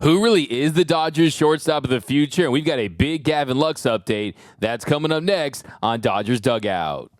Who really is the Dodgers shortstop of the future? And we've got a big Gavin Lux update that's coming up next on Dodgers Dugout.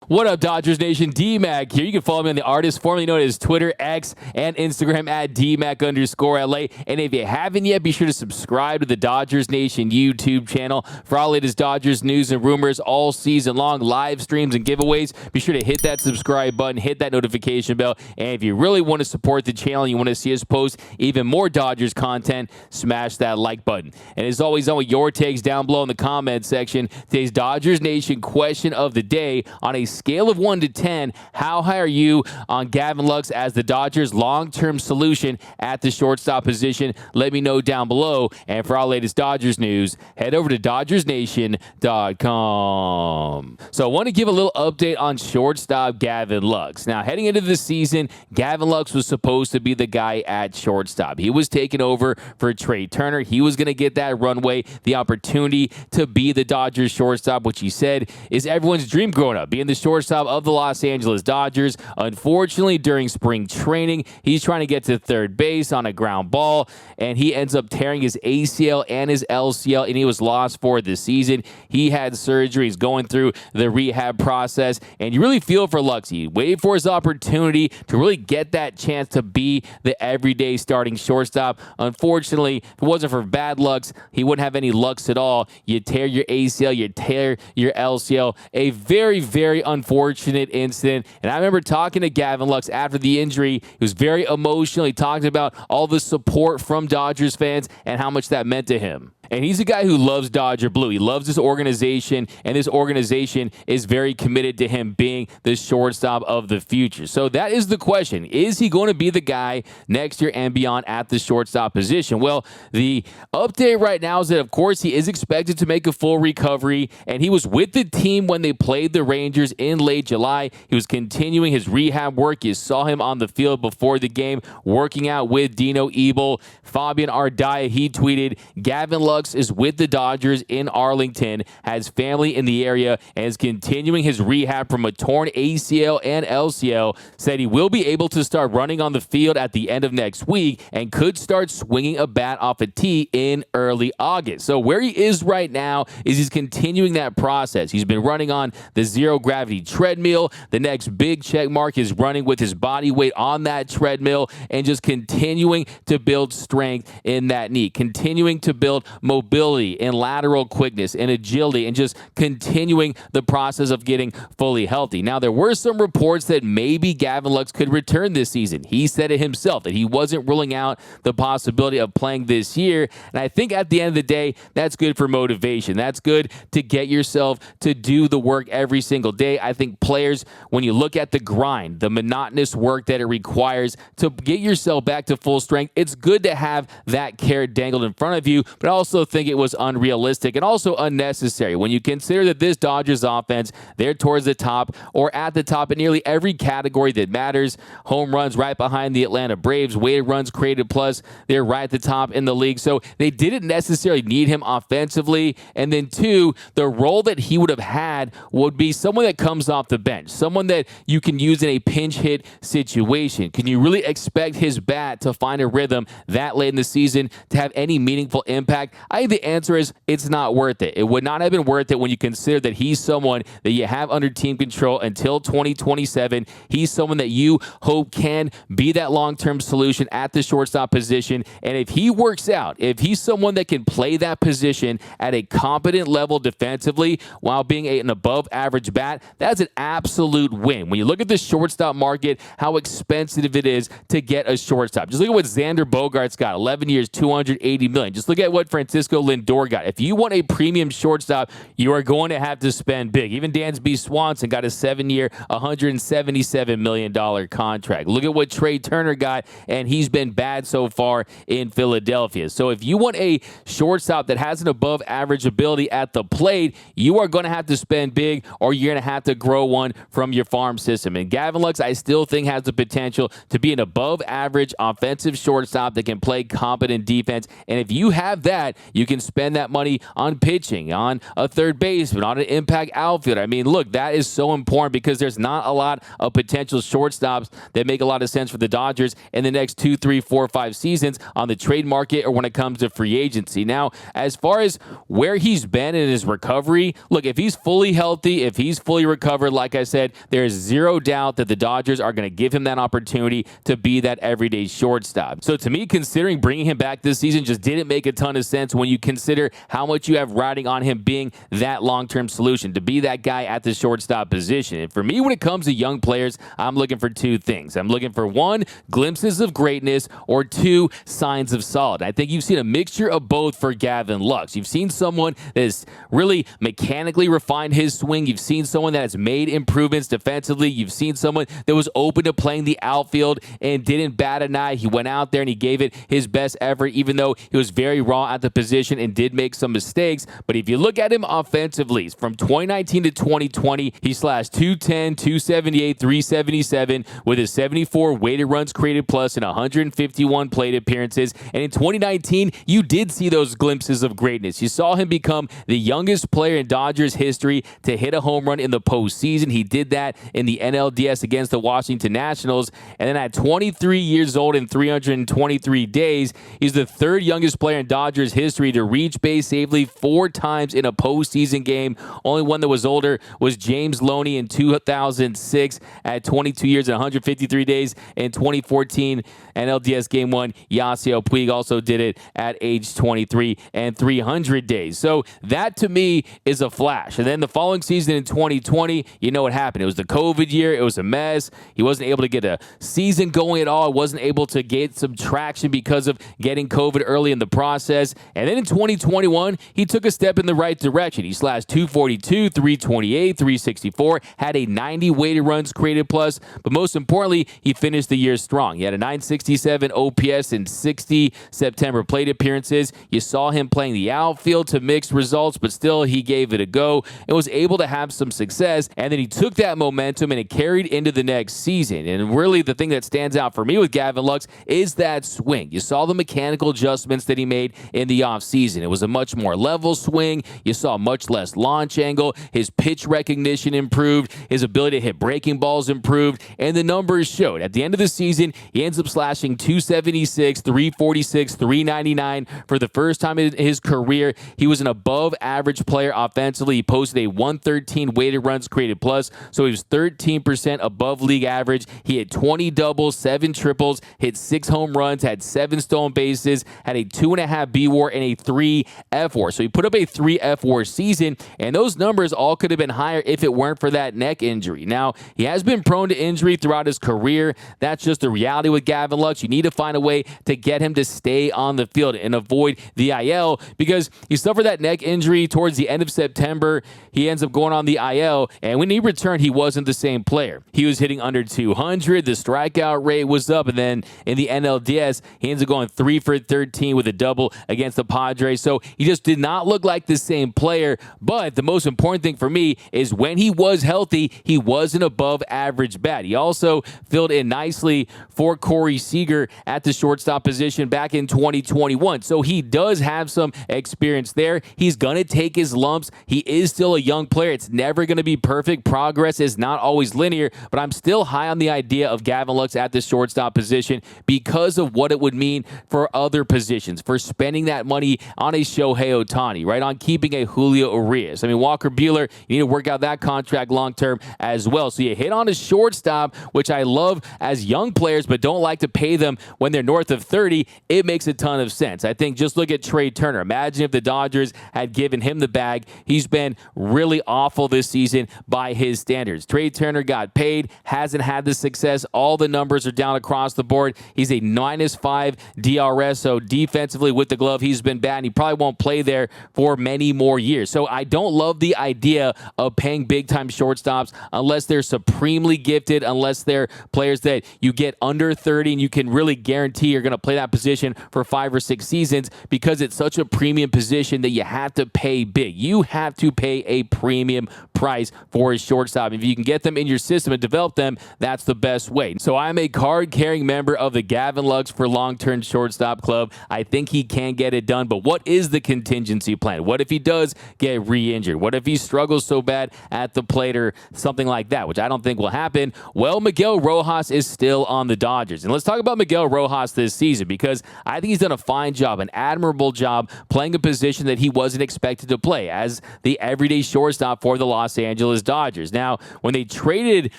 What up, Dodgers Nation? D-Mac here. You can follow me on the artist formerly known as Twitter, X, and Instagram at DMac_LA. And if you haven't yet, be sure to subscribe to the Dodgers Nation YouTube channel for all latest Dodgers news and rumors all season long, live streams and giveaways. Be sure to hit that subscribe button, hit that notification bell. And if you really want to support the channel and you want to see us post even more Dodgers content, smash that like button. And as always, I want your takes down below in the comment section. Today's Dodgers Nation question of the day: on a scale of 1 to 10, how high are you on Gavin Lux as the Dodgers' long-term solution at the shortstop position? Let me know down below. And for our latest Dodgers news, head over to DodgersNation.com. So I want to give a little update on shortstop Gavin Lux. Now, heading into the season, Gavin Lux was supposed to be the guy at shortstop. He was taking over for Trey Turner. He was going to get that runway, the opportunity to be the Dodgers shortstop, which he said is everyone's dream growing up, being the shortstop of the Los Angeles Dodgers. Unfortunately, during spring training, he's trying to get to third base on a ground ball, and he ends up tearing his ACL and his LCL, and he was lost for the season. He had surgery. He's going through the rehab process, and you really feel for Lux. He waited for his opportunity to really get that chance to be the everyday starting shortstop. Unfortunately, if it wasn't for bad Lux, he wouldn't have any Lux at all. You tear your ACL, you tear your LCL. A very, very unfortunate incident. And I remember talking to Gavin Lux after the injury. He was very emotional. He talked about all the support from Dodgers fans and how much that meant to him. And he's a guy who loves Dodger Blue. He loves this organization, and this organization is very committed to him being the shortstop of the future. So that is the question. Is he going to be the guy next year and beyond at the shortstop position? Well, the update right now is that, of course, he is expected to make a full recovery, and he was with the team when they played the Rangers in late July. He was continuing his rehab work. You saw him on the field before the game working out with Dino Ebel. Fabian Ardaya, he tweeted, Gavin Lux is with the Dodgers in Arlington, has family in the area, and is continuing his rehab from a torn ACL and LCL. Said he will be able to start running on the field at the end of next week and could start swinging a bat off a tee in early August. So where he is right now is he's continuing that process. He's been running on the zero gravity treadmill. The next big check mark is running with his body weight on that treadmill and just continuing to build strength in that knee, continuing to build mobility and lateral quickness and agility, and just continuing the process of getting fully healthy. Now, there were some reports that maybe Gavin Lux could return this season. He said it himself that he wasn't ruling out the possibility of playing this year. And I think at the end of the day, that's good for motivation. That's good to get yourself to do the work every single day. I think players, when you look at the grind, the monotonous work that it requires to get yourself back to full strength, it's good to have that carrot dangled in front of you, but also think it was unrealistic and also unnecessary when you consider that this Dodgers offense, they're towards the top or at the top in nearly every category that matters. Home runs right behind the Atlanta Braves, weighted runs created plus, they're right at the top in the league. So they didn't necessarily need him offensively. And then two, the role that he would have had would be someone that comes off the bench, someone that you can use in a pinch hit situation. Can you really expect his bat to find a rhythm that late in the season to have any meaningful impact? I think the answer is it's not worth it. It would not have been worth it when you consider that he's someone that you have under team control until 2027. He's someone that you hope can be that long-term solution at the shortstop position. And if he works out, if he's someone that can play that position at a competent level defensively while being an above-average bat, that's an absolute win. When you look at the shortstop market, how expensive it is to get a shortstop. Just look at what Xander Bogaerts got, 11 years, $280 million. Just look at what Francisco Lindor got. If you want a premium shortstop, you are going to have to spend big. Even Dansby Swanson got a 7-year, $177 million contract. Look at what Trey Turner got, and he's been bad so far in Philadelphia. So if you want a shortstop that has an above average ability at the plate, you are going to have to spend big, or you're going to have to grow one from your farm system. And Gavin Lux, I still think, has the potential to be an above average offensive shortstop that can play competent defense. And if you have that, You can spend that money on pitching, on a third baseman, on an impact outfielder. I mean, look, that is so important because there's not a lot of potential shortstops that make a lot of sense for the Dodgers in the next 2, 3, 4, 5 seasons on the trade market or when it comes to free agency. Now, as far as where he's been in his recovery, look, if he's fully healthy, if he's fully recovered, like I said, there is zero doubt that the Dodgers are going to give him that opportunity to be that everyday shortstop. So to me, considering bringing him back this season just didn't make a ton of sense when you consider how much you have riding on him being that long-term solution, to be that guy at the shortstop position. And for me, when it comes to young players, I'm looking for two things. I'm looking for one, glimpses of greatness, or two, signs of solid. I think you've seen a mixture of both for Gavin Lux. You've seen someone that has really mechanically refined his swing. You've seen someone that has made improvements defensively. You've seen someone that was open to playing the outfield and didn't bat an eye. He went out there and he gave it his best effort, even though he was very raw at the position and did make some mistakes. But if you look at him offensively, from 2019 to 2020, he slashed 210, 278, 377 with a 74 weighted runs created plus and 151 plate appearances. And in 2019, you did see those glimpses of greatness. You saw him become the youngest player in Dodgers history to hit a home run in the postseason. He did that in the NLDS against the Washington Nationals. And then at 23 years old and 323 days, he's the third youngest player in Dodgers history to reach base safely 4 times in a postseason game. Only one that was older was James Loney in 2006 at 22 years and 153 days. In 2014, NLDS Game 1, Yasiel Puig also did it at age 23 and 300 days. So that, to me, is a flash. And then the following season in 2020, you know what happened. It was the COVID year. It was a mess. He wasn't able to get a season going at all. Wasn't able to get some traction because of getting COVID early in the process. And then in 2021, he took a step in the right direction. He slashed 242, 328, 364, had a 90 weighted runs created plus, but most importantly, he finished the year strong. He had a 967 OPS in 60 September plate appearances. You saw him playing the outfield to mixed results, but still he gave it a go and was able to have some success. And then he took that momentum and it carried into the next season. And really the thing that stands out for me with Gavin Lux is that swing. You saw the mechanical adjustments that he made in the offseason. It was a much more level swing. You saw much less launch angle. His pitch recognition improved. His ability to hit breaking balls improved. And the numbers showed. At the end of the season, he ends up slashing 276, 346, 399. For the first time in his career, he was an above-average player offensively. He posted a 113 weighted runs created plus, so he was 13% above league average. He hit 20 doubles, 7 triples, hit 6 home runs, had 7 stolen bases, had a 2.5 B WAR and a 3 F WAR. So he put up a 3 F WAR season, and those numbers all could have been higher if it weren't for that neck injury. Now, he has been prone to injury throughout his career. That's just the reality with Gavin Lux. You need to find a way to get him to stay on the field and avoid the IL, because he suffered that neck injury towards the end of September. He ends up going on the IL, and when he returned, he wasn't the same player. He was hitting under 200. The strikeout rate was up, and then in the NLDS, he ends up going 3 for 13 with a double against the Padres. So he just did not look like the same player. But the most important thing for me is when he was healthy, he was an above average bat. He also filled in nicely for Corey Seager at the shortstop position back in 2021. So he does have some experience there. He's going to take his lumps. He is still a young player. It's never going to be perfect. Progress is not always linear, but I'm still high on the idea of Gavin Lux at the shortstop position because of what it would mean for other positions, for spending that money on a Shohei Ohtani, right? On keeping a Julio Urias. I mean, Walker Buehler, you need to work out that contract long-term as well. So you hit on a shortstop, which I love as young players, but don't like to pay them when they're north of 30. It makes a ton of sense. I think just look at Trey Turner. Imagine if the Dodgers had given him the bag. He's been really awful this season by his standards. Trey Turner got paid, hasn't had the success. All the numbers are down across the board. He's a -5 DRS, so defensively with the glove, he's been bad, and he probably won't play there for many more years. So I don't love the idea of paying big-time shortstops unless they're supremely gifted, unless they're players that you get under 30 and you can really guarantee you're going to play that position for 5 or 6 seasons, because it's such a premium position that you have to pay big. You have to pay a premium price for a shortstop. If you can get them in your system and develop them, that's the best way. So I'm a card-carrying member of the Gavin Lux for Long-Term Shortstop Club. I think he can get it done. done, but what is the contingency plan? What if he does get re-injured? What if he struggles so bad at the plate or something like that, which I don't think will happen? Well, Miguel Rojas is still on the Dodgers. And let's talk about Miguel Rojas this season, because I think he's done a fine job, an admirable job, playing a position that he wasn't expected to play as the everyday shortstop for the Los Angeles Dodgers. Now, when they traded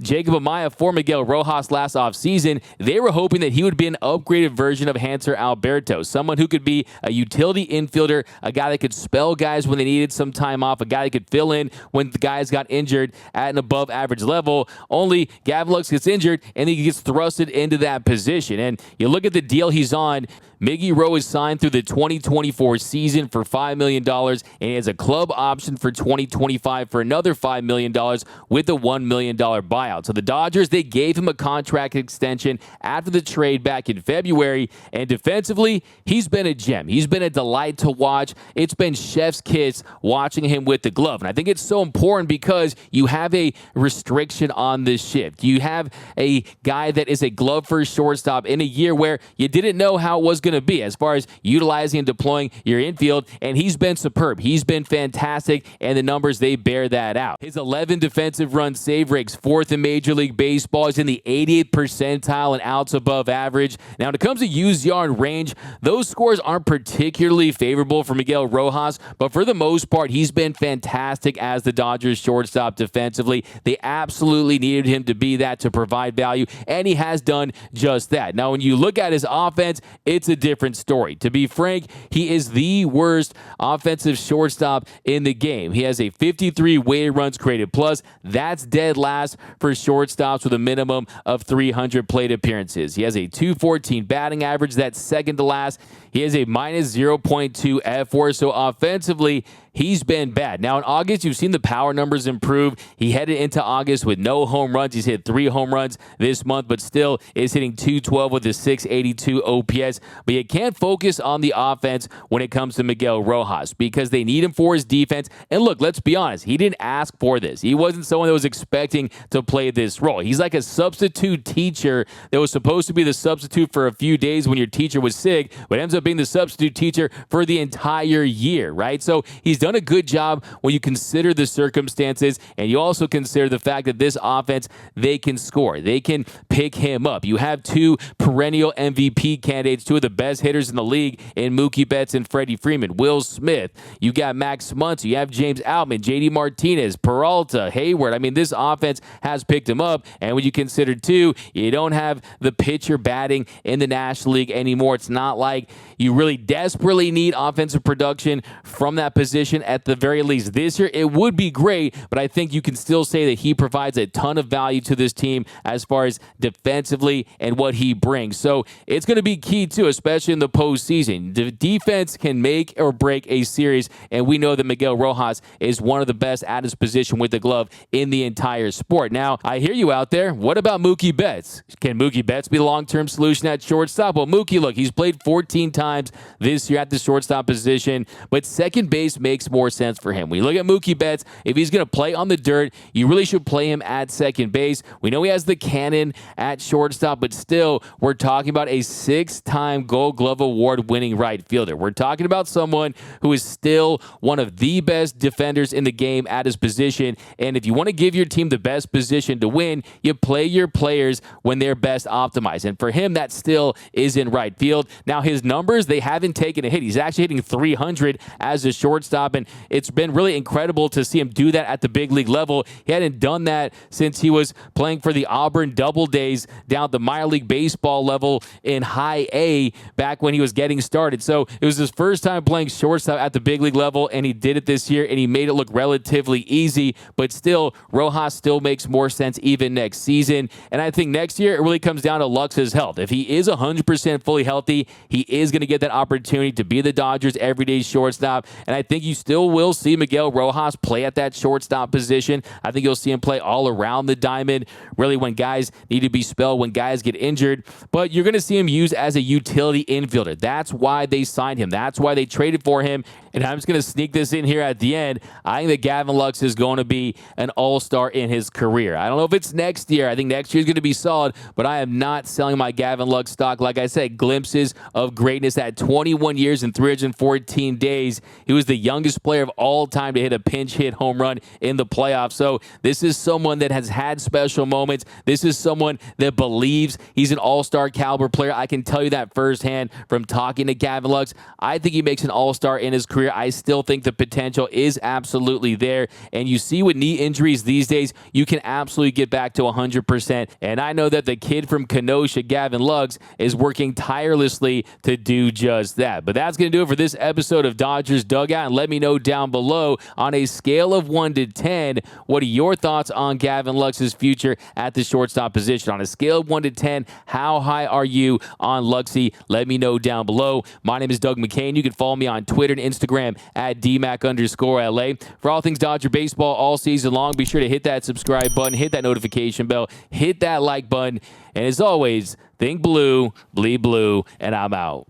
Jacob Amaya for Miguel Rojas last offseason, they were hoping that he would be an upgraded version of Hanser Alberto, someone who could be a utility infielder, a guy that could spell guys when they needed some time off, a guy that could fill in when the guys got injured at an above average level. Only Gavin Lux gets injured and he gets thrusted into that position. And you look at the deal he's on. Miggy Rowe is signed through the 2024 season for $5 million, and he has a club option for 2025 for another $5 million with a $1 million buyout. So the Dodgers, they gave him a contract extension after the trade back in February, and defensively, he's been a gem. He's been a delight to watch. It's been chef's kiss watching him with the glove, and I think it's so important because you have a restriction on this shift. You have a guy that is a glove-first shortstop in a year where you didn't know how it was going to be as far as utilizing and deploying your infield, and he's been superb. He's been fantastic, and the numbers, they bear that out. His 11 defensive run save rates, 4th in Major League Baseball. He's in the 88th percentile and outs above average. Now, when it comes to use yard range, those scores aren't particularly favorable for Miguel Rojas, but for the most part, he's been fantastic as the Dodgers shortstop defensively. They absolutely needed him to be that, to provide value, and he has done just that. Now, when you look at his offense, it's a different story. To be frank, he is the worst offensive shortstop in the game. He has a 53 weighted runs created plus. That's dead last for shortstops with a minimum of 300 plate appearances. He has a 214 batting average. That's second to last. He has a minus 0.2 F4, so offensively, he's been bad. Now, in August, you've seen the power numbers improve. He headed into August with no home runs. He's hit 3 home runs this month, but still is hitting 212 with a 682 OPS. But you can't focus on the offense when it comes to Miguel Rojas because they need him for his defense. And look, let's be honest, he didn't ask for this. He wasn't someone that was expecting to play this role. He's like a substitute teacher that was supposed to be the substitute for a few days when your teacher was sick, but ends up being the substitute teacher for the entire year, right? So he's done a good job when you consider the circumstances, and you also consider the fact that this offense, they can score. They can pick him up. You have 2 perennial MVP candidates, 2 of the best hitters in the league in Mookie Betts and Freddie Freeman. Will Smith. You got Max Muncy. You have James Outman, JD Martinez, Peralta, Hayward. I mean, this offense has picked him up, and when you consider, too, you don't have the pitcher batting in the National League anymore. It's not like you really desperately need offensive production from that position at the very least this year. It would be great, but I think you can still say that he provides a ton of value to this team as far as defensively and what he brings. So it's going to be key, too, especially in the postseason. The defense can make or break a series, and we know that Miguel Rojas is one of the best at his position with the glove in the entire sport. Now, I hear you out there. What about Mookie Betts? Can Mookie Betts be the long-term solution at shortstop? Well, Mookie, look, he's played 14 times this year at the shortstop position, but second base makes more sense for him. When you look at Mookie Betts, if he's going to play on the dirt, you really should play him at second base. We know he has the cannon at shortstop, but still, we're talking about a 6-time Gold Glove Award winning right fielder. We're talking about someone who is still one of the best defenders in the game at his position, and if you want to give your team the best position to win, you play your players when they're best optimized, and for him, that still is in right field. Now, his numbers, they haven't taken a hit. He's actually hitting 300 as a shortstop, and it's been really incredible to see him do that at the big league level. He hadn't done that since he was playing for the Auburn Double Days down at the minor league baseball level in high A back when he was getting started. So it was his first time playing shortstop at the big league level, and he did it this year, and he made it look relatively easy, but still, Rojas still makes more sense even next season. And I think next year, it really comes down to Lux's health. If he is 100% fully healthy, he is going to get that opportunity to be the Dodgers' everyday shortstop, and I think you still will see Miguel Rojas play at that shortstop position. I think you'll see him play all around the diamond, really when guys need to be spelled, when guys get injured. But you're going to see him used as a utility infielder. That's why they signed him. That's why they traded for him. And I'm just going to sneak this in here at the end. I think that Gavin Lux is going to be an all-star in his career. I don't know if it's next year. I think next year is going to be solid, but I am not selling my Gavin Lux stock. Like I said, glimpses of greatness at 21 years and 314 days. He was the youngest player of all time to hit a pinch hit home run in the playoffs. So this is someone that has had special moments. This is someone that believes he's an all-star caliber player. I can tell you that firsthand from talking to Gavin Lux. I think he makes an all-star in his career. I still think the potential is absolutely there. And you see with knee injuries these days, you can absolutely get back to 100%. And I know that the kid from Kenosha, Gavin Lux, is working tirelessly to do just that. But that's going to do it for this episode of Dodgers Dugout. And let me know down below on a scale of 1 to 10, what are your thoughts on Gavin Lux's future at the shortstop position? On a scale of 1 to 10, how high are you on Luxy? Let me know down below. My name is Doug McCain. You can follow me on Twitter and Instagram at DMAC_LA. For all things Dodger baseball all season long, be sure to hit that subscribe button, hit that notification bell, hit that like button, and as always, think blue, bleed blue, and I'm out.